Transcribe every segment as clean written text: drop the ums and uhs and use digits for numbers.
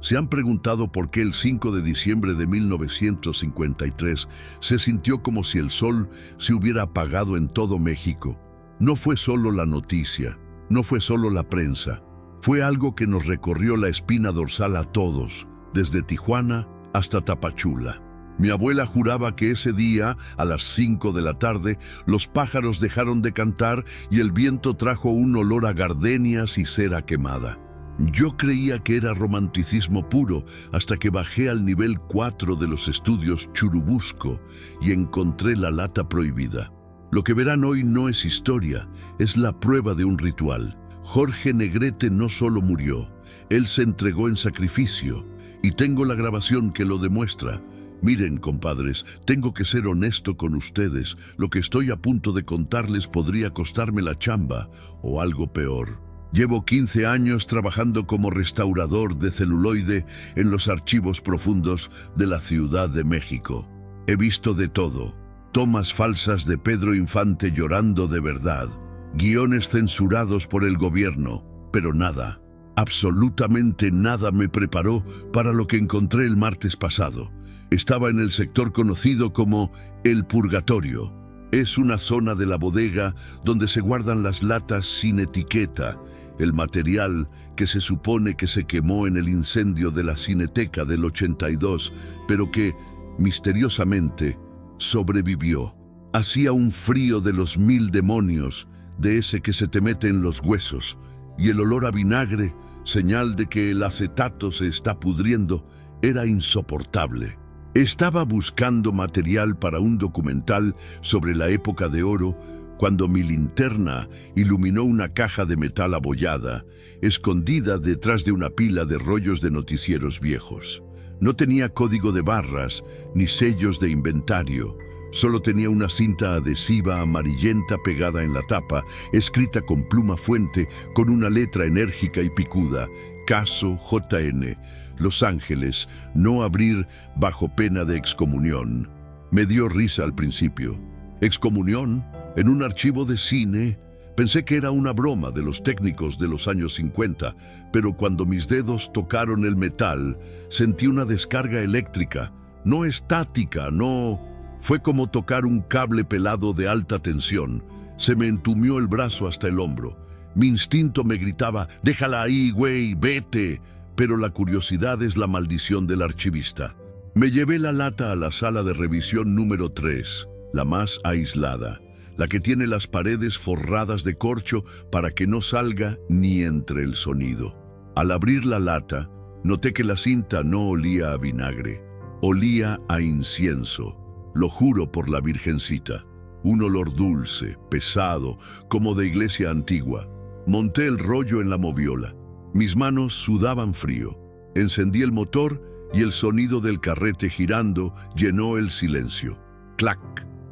¿Se han preguntado por qué el 5 de diciembre de 1953 se sintió como si el sol se hubiera apagado en todo México? No fue solo la noticia, no fue solo la prensa, fue algo que nos recorrió la espina dorsal a todos, desde Tijuana hasta Tapachula. Mi abuela juraba que ese día, a las 5 de la tarde, los pájaros dejaron de cantar y el viento trajo un olor a gardenias y cera quemada. Yo creía que era romanticismo puro hasta que bajé al nivel 4 de los estudios Churubusco y encontré la lata prohibida. Lo que verán hoy no es historia, es la prueba de un ritual. Jorge Negrete no solo murió, él se entregó en sacrificio y tengo la grabación que lo demuestra. Miren, compadres, tengo que ser honesto con ustedes. Lo que estoy a punto de contarles podría costarme la chamba o algo peor. Llevo 15 años trabajando como restaurador de celuloide en los archivos profundos de la Ciudad de México. He visto de todo. Tomas falsas de Pedro Infante llorando de verdad. Guiones censurados por el gobierno. Pero nada, absolutamente nada me preparó para lo que encontré el martes pasado. Estaba en el sector conocido como El Purgatorio. Es una zona de la bodega donde se guardan las latas sin etiqueta, el material que se supone que se quemó en el incendio de la Cineteca del 82, pero que, misteriosamente, sobrevivió. Hacía un frío de los 1000 demonios, de ese que se te mete en los huesos, y el olor a vinagre, señal de que el acetato se está pudriendo, era insoportable. Estaba buscando material para un documental sobre la época de oro cuando mi linterna iluminó una caja de metal abollada, escondida detrás de una pila de rollos de noticieros viejos. No tenía código de barras ni sellos de inventario, solo tenía una cinta adhesiva amarillenta pegada en la tapa, escrita con pluma fuente con una letra enérgica y picuda: Caso JN, Los Ángeles, no abrir bajo pena de excomunión. Me dio risa al principio. ¿Excomunión? ¿En un archivo de cine? Pensé que era una broma de los técnicos de los años 50, pero cuando mis dedos tocaron el metal, sentí una descarga eléctrica, no estática, no. Fue como tocar un cable pelado de alta tensión. Se me entumió el brazo hasta el hombro. Mi instinto me gritaba: «Déjala ahí, güey, vete». Pero la curiosidad es la maldición del archivista. Me llevé la lata a la sala de revisión número 3, la más aislada, la que tiene las paredes forradas de corcho para que no salga ni entre el sonido. Al abrir la lata, noté que la cinta no olía a vinagre, olía a incienso. Lo juro por la Virgencita. Un olor dulce, pesado, como de iglesia antigua. Monté el rollo en la moviola. Mis manos sudaban frío. Encendí el motor y el sonido del carrete girando llenó el silencio. Clac,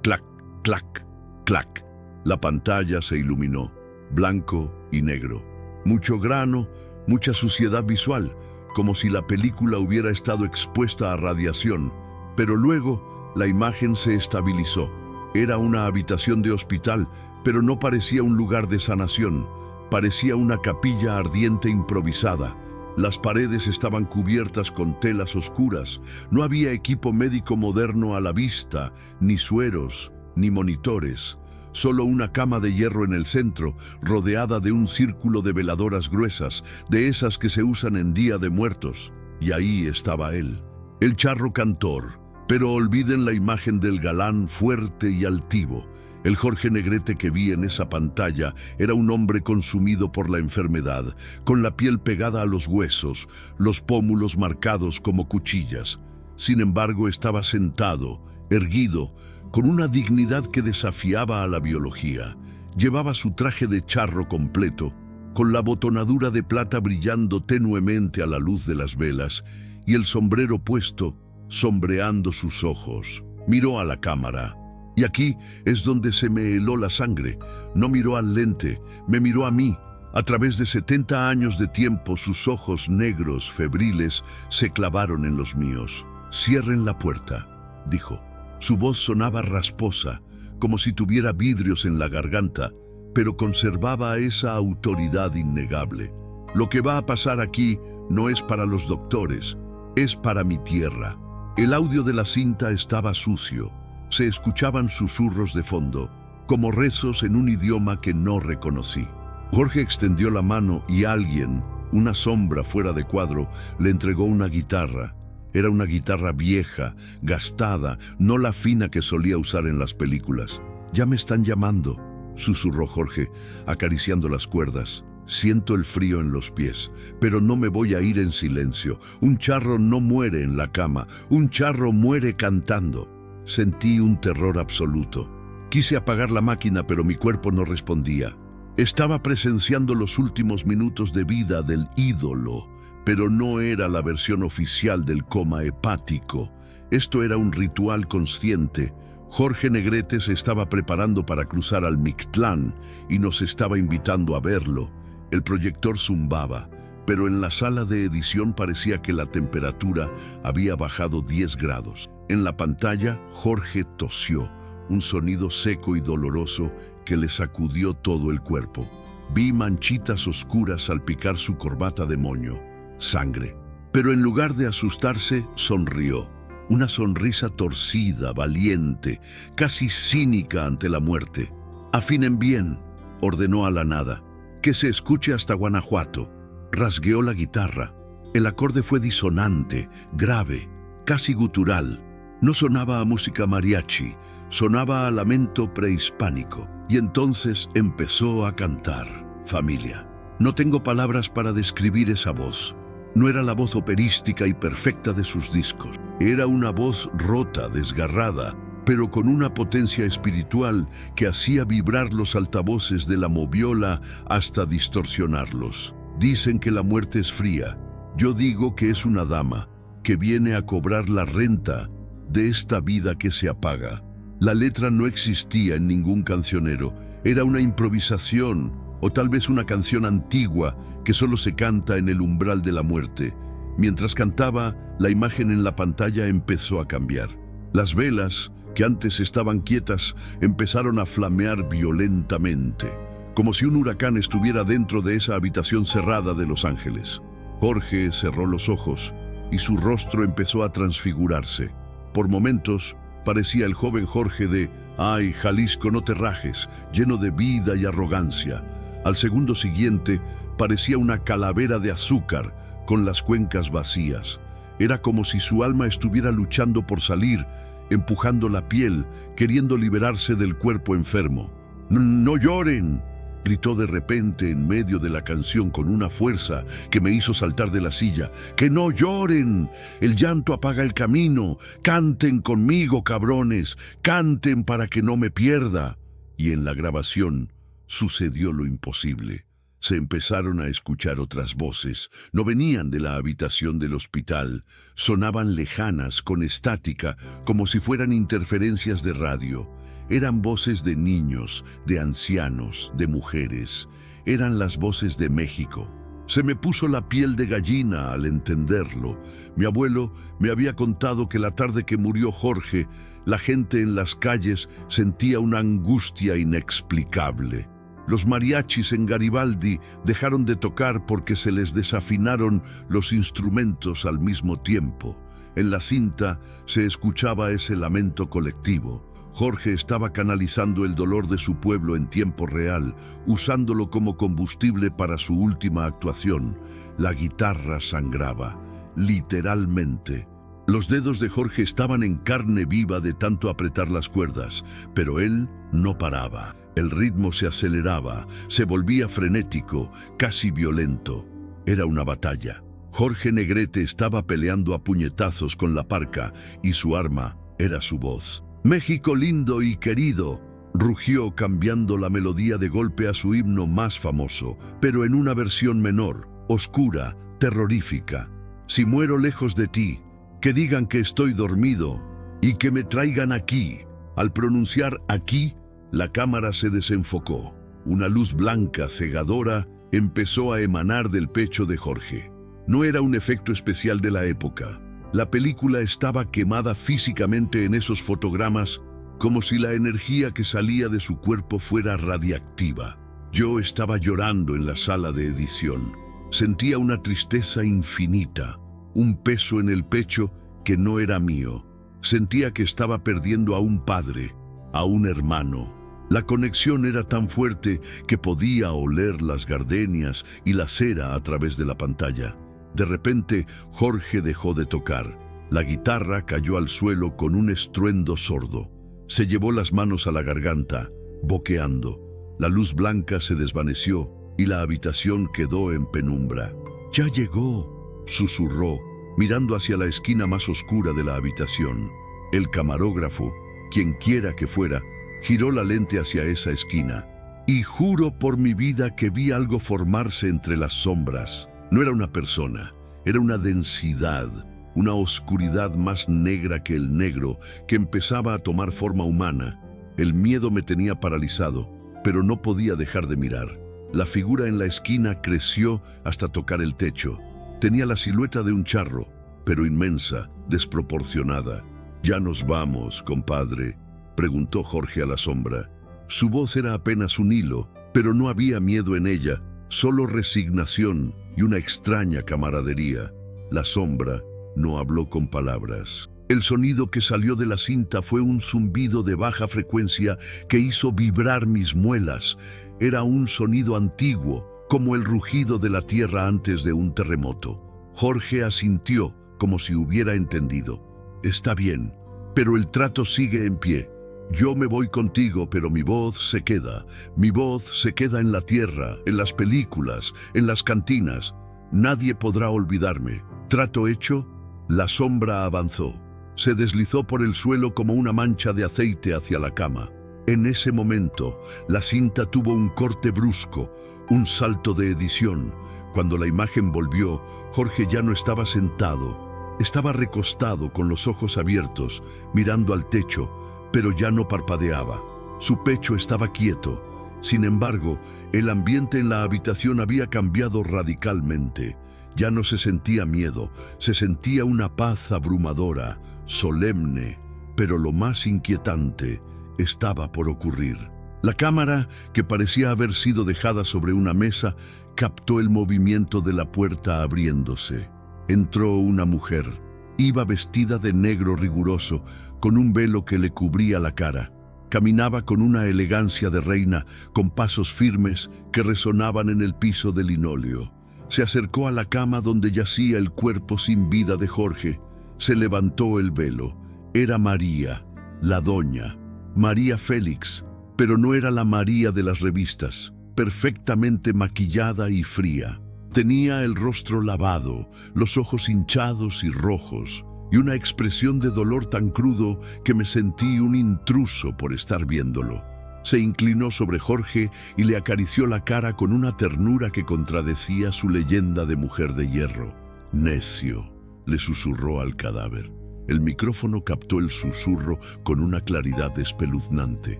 clac, clac, clac. La pantalla se iluminó, blanco y negro. Mucho grano, mucha suciedad visual, como si la película hubiera estado expuesta a radiación. Pero luego la imagen se estabilizó. Era una habitación de hospital, pero no parecía un lugar de sanación. Parecía una capilla ardiente improvisada. Las paredes estaban cubiertas con telas oscuras. No había equipo médico moderno a la vista, ni sueros, ni monitores. Solo una cama de hierro en el centro, rodeada de un círculo de veladoras gruesas, de esas que se usan en Día de Muertos. Y ahí estaba él, el charro cantor. Pero olviden la imagen del galán fuerte y altivo. El Jorge Negrete que vi en esa pantalla era un hombre consumido por la enfermedad, con la piel pegada a los huesos, los pómulos marcados como cuchillas. Sin embargo, estaba sentado, erguido, con una dignidad que desafiaba a la biología. Llevaba su traje de charro completo, con la botonadura de plata brillando tenuemente a la luz de las velas, y el sombrero puesto, sombreando sus ojos. Miró a la cámara. Y aquí es donde se me heló la sangre. No miró al lente, me miró a mí. A través de 70 años de tiempo, sus ojos negros, febriles, se clavaron en los míos. «Cierren la puerta», dijo. Su voz sonaba rasposa, como si tuviera vidrios en la garganta, pero conservaba esa autoridad innegable. Lo que va a pasar aquí no es para los doctores, es para mi tierra. El audio de la cinta estaba sucio. Se escuchaban susurros de fondo, como rezos en un idioma que no reconocí. Jorge extendió la mano y alguien, una sombra fuera de cuadro, le entregó una guitarra. Era una guitarra vieja, gastada, no la fina que solía usar en las películas. «Ya me están llamando», susurró Jorge, acariciando las cuerdas. «Siento el frío en los pies, pero no me voy a ir en silencio. Un charro no muere en la cama, un charro muere cantando». Sentí un terror absoluto. Quise apagar la máquina, pero mi cuerpo no respondía. Estaba presenciando los últimos minutos de vida del ídolo, pero no era la versión oficial del coma hepático. Esto era un ritual consciente. Jorge Negrete se estaba preparando para cruzar al Mictlán y nos estaba invitando a verlo. El proyector zumbaba, pero en la sala de edición parecía que la temperatura había bajado 10 grados. En la pantalla, Jorge tosió, un sonido seco y doloroso que le sacudió todo el cuerpo. Vi manchitas oscuras salpicar su corbata de moño. Sangre. Pero en lugar de asustarse, sonrió. Una sonrisa torcida, valiente, casi cínica ante la muerte. «Afinen bien», ordenó a la nada. «Que se escuche hasta Guanajuato». Rasgueó la guitarra. El acorde fue disonante, grave, casi gutural. No sonaba a música mariachi, sonaba a lamento prehispánico. Y entonces empezó a cantar. Familia. No tengo palabras para describir esa voz. No era la voz operística y perfecta de sus discos. Era una voz rota, desgarrada, pero con una potencia espiritual que hacía vibrar los altavoces de la moviola hasta distorsionarlos. Dicen que la muerte es fría. Yo digo que es una dama que viene a cobrar la renta de esta vida que se apaga. La letra no existía en ningún cancionero. Era una improvisación, o tal vez una canción antigua que solo se canta en el umbral de la muerte. Mientras cantaba, la imagen en la pantalla empezó a cambiar. Las velas, que antes estaban quietas, empezaron a flamear violentamente, como si un huracán estuviera dentro de esa habitación cerrada de Los Ángeles. Jorge cerró los ojos y su rostro empezó a transfigurarse. Por momentos, parecía el joven Jorge de «Ay, Jalisco, no te rajes», lleno de vida y arrogancia. Al segundo siguiente, parecía una calavera de azúcar, con las cuencas vacías. Era como si su alma estuviera luchando por salir, empujando la piel, queriendo liberarse del cuerpo enfermo. «¡No lloren!», gritó de repente en medio de la canción con una fuerza que me hizo saltar de la silla. «¡Que no lloren! El llanto apaga el camino. Canten conmigo, cabrones. Canten para que no me pierda». Y en la grabación sucedió lo imposible. Se empezaron a escuchar otras voces. No venían de la habitación del hospital. Sonaban lejanas, con estática, como si fueran interferencias de radio. Eran voces de niños, de ancianos, de mujeres. Eran las voces de México. Se me puso la piel de gallina al entenderlo. Mi abuelo me había contado que la tarde que murió Jorge, la gente en las calles sentía una angustia inexplicable. Los mariachis en Garibaldi dejaron de tocar porque se les desafinaron los instrumentos al mismo tiempo. En la cinta se escuchaba ese lamento colectivo. Jorge estaba canalizando el dolor de su pueblo en tiempo real, usándolo como combustible para su última actuación. La guitarra sangraba, literalmente. Los dedos de Jorge estaban en carne viva de tanto apretar las cuerdas, pero él no paraba. El ritmo se aceleraba, se volvía frenético, casi violento. Era una batalla. Jorge Negrete estaba peleando a puñetazos con la parca y su arma era su voz. «México lindo y querido», rugió cambiando la melodía de golpe a su himno más famoso, pero en una versión menor, oscura, terrorífica. «Si muero lejos de ti, que digan que estoy dormido y que me traigan aquí». Al pronunciar «aquí», la cámara se desenfocó. Una luz blanca, cegadora, empezó a emanar del pecho de Jorge. No era un efecto especial de la época. La película estaba quemada físicamente en esos fotogramas, como si la energía que salía de su cuerpo fuera radiactiva. Yo estaba llorando en la sala de edición. Sentía una tristeza infinita, un peso en el pecho que no era mío. Sentía que estaba perdiendo a un padre, a un hermano. La conexión era tan fuerte que podía oler las gardenias y la cera a través de la pantalla. De repente, Jorge dejó de tocar. La guitarra cayó al suelo con un estruendo sordo. Se llevó las manos a la garganta, boqueando. La luz blanca se desvaneció y la habitación quedó en penumbra. «Ya llegó», susurró, mirando hacia la esquina más oscura de la habitación. El camarógrafo, quien quiera que fuera, giró la lente hacia esa esquina. Y juro por mi vida que vi algo formarse entre las sombras. No era una persona, era una densidad, una oscuridad más negra que el negro que empezaba a tomar forma humana. El miedo me tenía paralizado, pero no podía dejar de mirar. La figura en la esquina creció hasta tocar el techo. Tenía la silueta de un charro, pero inmensa, desproporcionada. «¿Ya nos vamos, compadre?», preguntó Jorge a la sombra. Su voz era apenas un hilo, pero no había miedo en ella, solo resignación y una extraña camaradería. La sombra no habló con palabras. El sonido que salió de la cinta fue un zumbido de baja frecuencia que hizo vibrar mis muelas. Era un sonido antiguo, como el rugido de la tierra antes de un terremoto. Jorge asintió, como si hubiera entendido. «Está bien, pero el trato sigue en pie. Yo me voy contigo, pero mi voz se queda. Mi voz se queda en la tierra, en las películas, en las cantinas. Nadie podrá olvidarme. ¿Trato hecho?». La sombra avanzó. Se deslizó por el suelo como una mancha de aceite hacia la cama. En ese momento, la cinta tuvo un corte brusco, un salto de edición. Cuando la imagen volvió, Jorge ya no estaba sentado. Estaba recostado con los ojos abiertos, mirando al techo, pero ya no parpadeaba. Su pecho estaba quieto. Sin embargo, el ambiente en la habitación había cambiado radicalmente. Ya no se sentía miedo, se sentía una paz abrumadora, solemne, pero lo más inquietante estaba por ocurrir. La cámara, que parecía haber sido dejada sobre una mesa, captó el movimiento de la puerta abriéndose. Entró una mujer. Iba vestida de negro riguroso, con un velo que le cubría la cara. Caminaba con una elegancia de reina, con pasos firmes que resonaban en el piso de linóleo. Se acercó a la cama donde yacía el cuerpo sin vida de Jorge. Se levantó el velo. Era María, la doña. María Félix, pero no era la María de las revistas, perfectamente maquillada y fría. Tenía el rostro lavado, los ojos hinchados y rojos, y una expresión de dolor tan crudo que me sentí un intruso por estar viéndolo. Se inclinó sobre Jorge y le acarició la cara con una ternura que contradecía su leyenda de mujer de hierro. «Necio», le susurró al cadáver. El micrófono captó el susurro con una claridad espeluznante.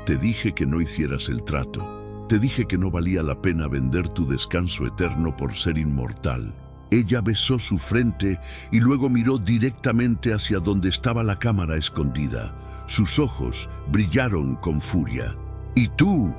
«Te dije que no hicieras el trato. Te dije que no valía la pena vender tu descanso eterno por ser inmortal». Ella besó su frente y luego miró directamente hacia donde estaba la cámara escondida. Sus ojos brillaron con furia. «¿Y tú?»,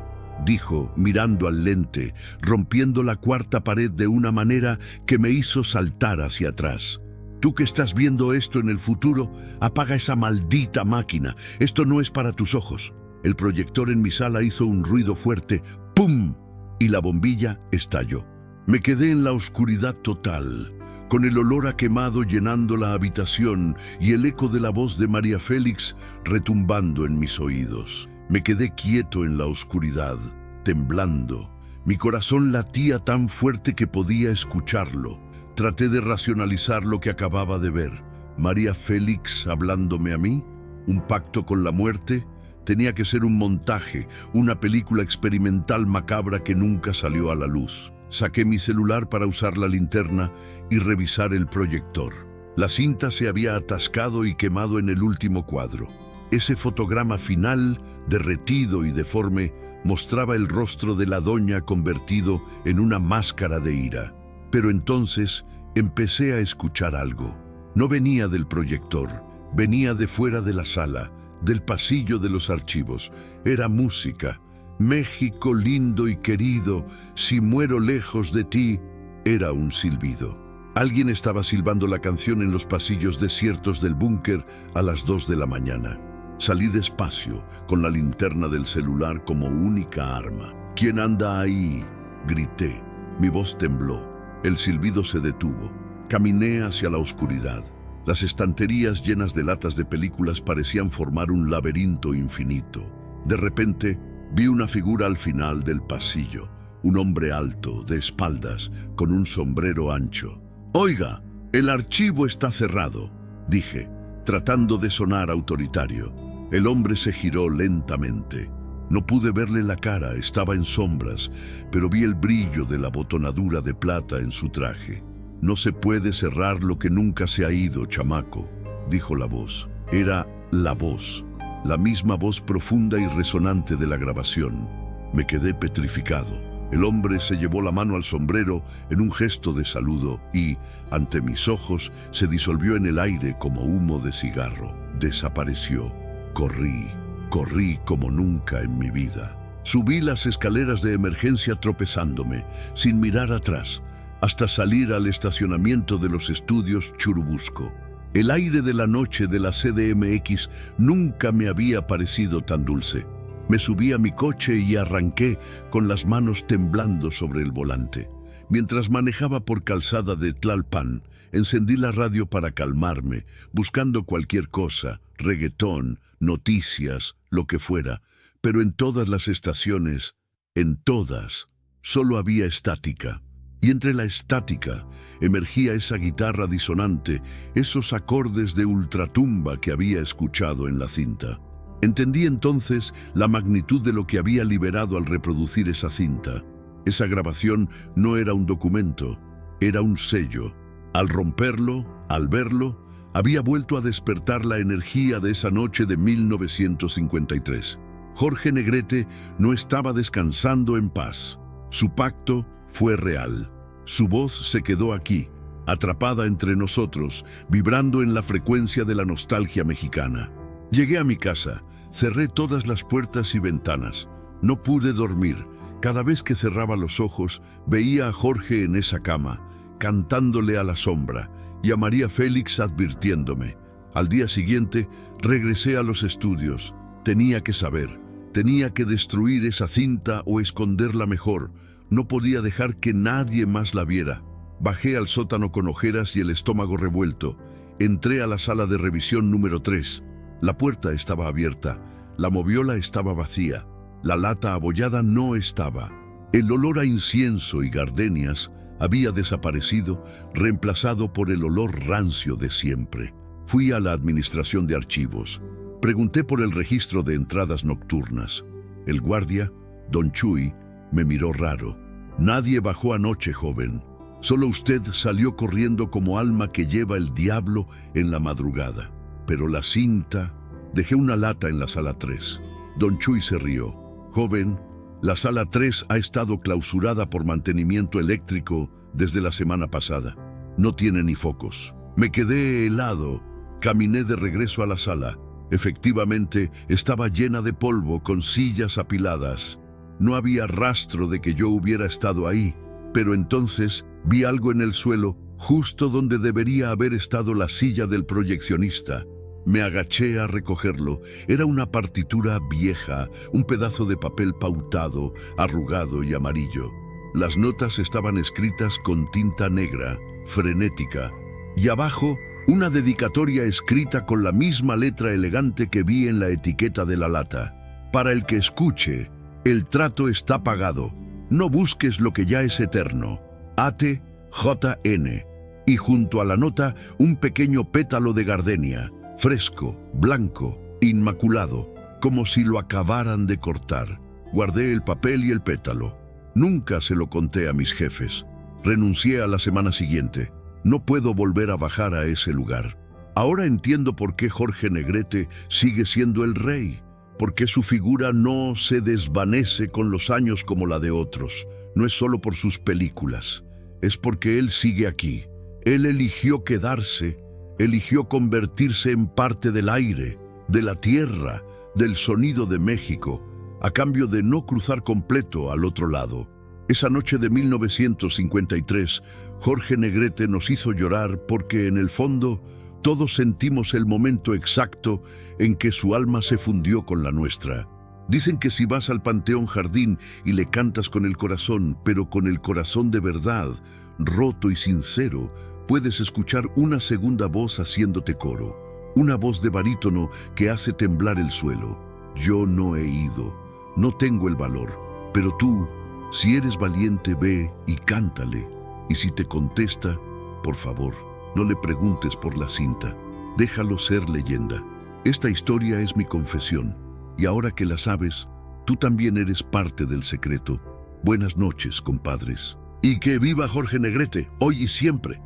dijo, mirando al lente, rompiendo la cuarta pared de una manera que me hizo saltar hacia atrás. «Tú que estás viendo esto en el futuro, apaga esa maldita máquina. Esto no es para tus ojos». El proyector en mi sala hizo un ruido fuerte, ¡pum!, y la bombilla estalló. Me quedé en la oscuridad total, con el olor a quemado llenando la habitación y el eco de la voz de María Félix retumbando en mis oídos. Me quedé quieto en la oscuridad, temblando. Mi corazón latía tan fuerte que podía escucharlo. Traté de racionalizar lo que acababa de ver. María Félix hablándome a mí, un pacto con la muerte. Tenía que ser un montaje, una película experimental macabra que nunca salió a la luz. Saqué mi celular para usar la linterna y revisar el proyector. La cinta se había atascado y quemado en el último cuadro. Ese fotograma final, derretido y deforme, mostraba el rostro de la doña convertido en una máscara de ira. Pero entonces empecé a escuchar algo. No venía del proyector, venía de fuera de la sala, del pasillo de los archivos. Era música. «México lindo y querido, si muero lejos de ti». Era un silbido. Alguien estaba silbando la canción en los pasillos desiertos del búnker a las 2 de la mañana. Salí despacio, con la linterna del celular como única arma. ¿Quién anda ahí?, grité. Mi voz tembló. El silbido se detuvo. Caminé hacia la oscuridad. Las estanterías llenas de latas de películas parecían formar un laberinto infinito. De repente, vi una figura al final del pasillo. Un hombre alto, de espaldas, con un sombrero ancho. «Oiga, el archivo está cerrado», dije, tratando de sonar autoritario. El hombre se giró lentamente. No pude verle la cara, estaba en sombras, pero vi el brillo de la botonadura de plata en su traje. «No se puede cerrar lo que nunca se ha ido, chamaco», dijo la voz. Era la voz, la misma voz profunda y resonante de la grabación. Me quedé petrificado. El hombre se llevó la mano al sombrero en un gesto de saludo y, ante mis ojos, se disolvió en el aire como humo de cigarro. Desapareció. Corrí como nunca en mi vida. Subí las escaleras de emergencia tropezándome, sin mirar atrás, hasta salir al estacionamiento de los estudios Churubusco. El aire de la noche de la CDMX nunca me había parecido tan dulce. Me subí a mi coche y arranqué con las manos temblando sobre el volante. Mientras manejaba por calzada de Tlalpan, encendí la radio para calmarme, buscando cualquier cosa, reggaetón, noticias, lo que fuera. Pero en todas las estaciones, en todas, solo había estática. Y entre la estática emergía esa guitarra disonante, esos acordes de ultratumba que había escuchado en la cinta. Entendí entonces la magnitud de lo que había liberado al reproducir esa cinta. Esa grabación no era un documento, era un sello. Al romperlo, al verlo, había vuelto a despertar la energía de esa noche de 1953. Jorge Negrete no estaba descansando en paz. Su pacto fue real. Su voz se quedó aquí, atrapada entre nosotros, vibrando en la frecuencia de la nostalgia mexicana. Llegué a mi casa, cerré todas las puertas y ventanas. No pude dormir. Cada vez que cerraba los ojos, veía a Jorge en esa cama, cantándole a la sombra, y a María Félix advirtiéndome. Al día siguiente, regresé a los estudios. Tenía que saber, tenía que destruir esa cinta o esconderla mejor. No podía dejar que nadie más la viera. Bajé al sótano con ojeras y el estómago revuelto. Entré a la sala de revisión número 3. La puerta estaba abierta, la moviola estaba vacía, la lata abollada no estaba. El olor a incienso y gardenias había desaparecido, reemplazado por el olor rancio de siempre. Fui a la administración de archivos. Pregunté por el registro de entradas nocturnas. El guardia, don Chuy, me miró raro. «Nadie bajó anoche, joven. Solo usted salió corriendo como alma que lleva el diablo en la madrugada». Pero la cinta... Dejé una lata en la sala 3. Don Chuy se rió. «Joven, la sala 3 ha estado clausurada por mantenimiento eléctrico desde la semana pasada. No tiene ni focos». Me quedé helado. Caminé de regreso a la sala. Efectivamente, estaba llena de polvo con sillas apiladas. No había rastro de que yo hubiera estado ahí, pero entonces vi algo en el suelo, justo donde debería haber estado la silla del proyeccionista. Me agaché a recogerlo. Era una partitura vieja, un pedazo de papel pautado, arrugado y amarillo. Las notas estaban escritas con tinta negra, frenética, y abajo una dedicatoria escrita con la misma letra elegante que vi en la etiqueta de la lata. «Para el que escuche, el trato está pagado. No busques lo que ya es eterno. Ate JN». Y junto a la nota, un pequeño pétalo de gardenia, fresco, blanco, inmaculado, como si lo acabaran de cortar. Guardé el papel y el pétalo. Nunca se lo conté a mis jefes. Renuncié a la semana siguiente. No puedo volver a bajar a ese lugar. Ahora entiendo por qué Jorge Negrete sigue siendo el rey. Por qué su figura no se desvanece con los años como la de otros. No es solo por sus películas. Es porque él sigue aquí. Él eligió quedarse. Eligió convertirse en parte del aire, de la tierra, del sonido de México, a cambio de no cruzar completo al otro lado. Esa noche de 1953, Jorge Negrete nos hizo llorar porque en el fondo todos sentimos el momento exacto en que su alma se fundió con la nuestra. Dicen que si vas al Panteón Jardín y le cantas con el corazón, pero con el corazón de verdad, roto y sincero, puedes escuchar una segunda voz haciéndote coro, una voz de barítono que hace temblar el suelo. Yo no he ido, no tengo el valor, pero tú, si eres valiente, ve y cántale. Y si te contesta, por favor, no le preguntes por la cinta. Déjalo ser leyenda. Esta historia es mi confesión. Y ahora que la sabes, tú también eres parte del secreto. Buenas noches, compadres. Y que viva Jorge Negrete, hoy y siempre.